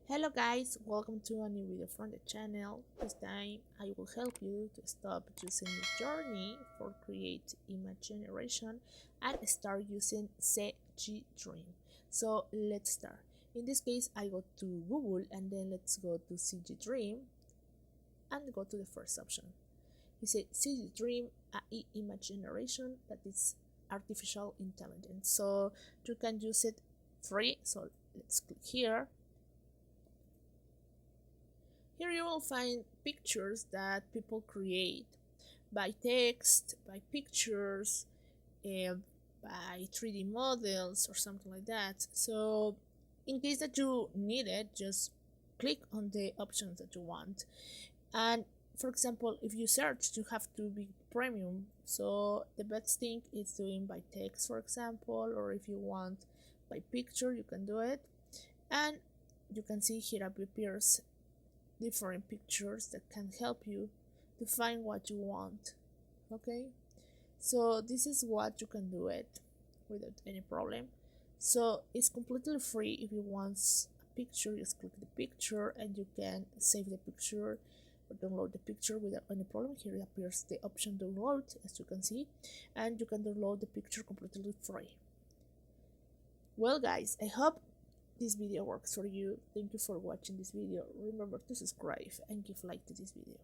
Hello guys, welcome to a new video from the channel. This time I will help you to stop using Midjourney for create image generation and start using CG Dream. So let's start. In this case I go to Google and then let's go to CG Dream and go to the first option. You say CG Dream AI image generation, that is artificial intelligence. So you can use it free. So let's click here. Here you will find pictures that people create by text, by pictures, by 3D models or something like that. So in case that you need it, just click on the options that you want. And for example, if you search, you have to be premium. So the best thing is doing by text, for example, or if you want by picture, you can do it. And you can see here appears different pictures that can help you to find what you want. Okay, so this is what you can do it without any problem. So it's completely free. If you want a picture, just click the picture and you can save the picture or download the picture without any problem. Here appears the option download, as you can see, and you can download the picture completely free. Well guys, I hope this video works for you. Thank you for watching this video. Remember to subscribe and give like to this video.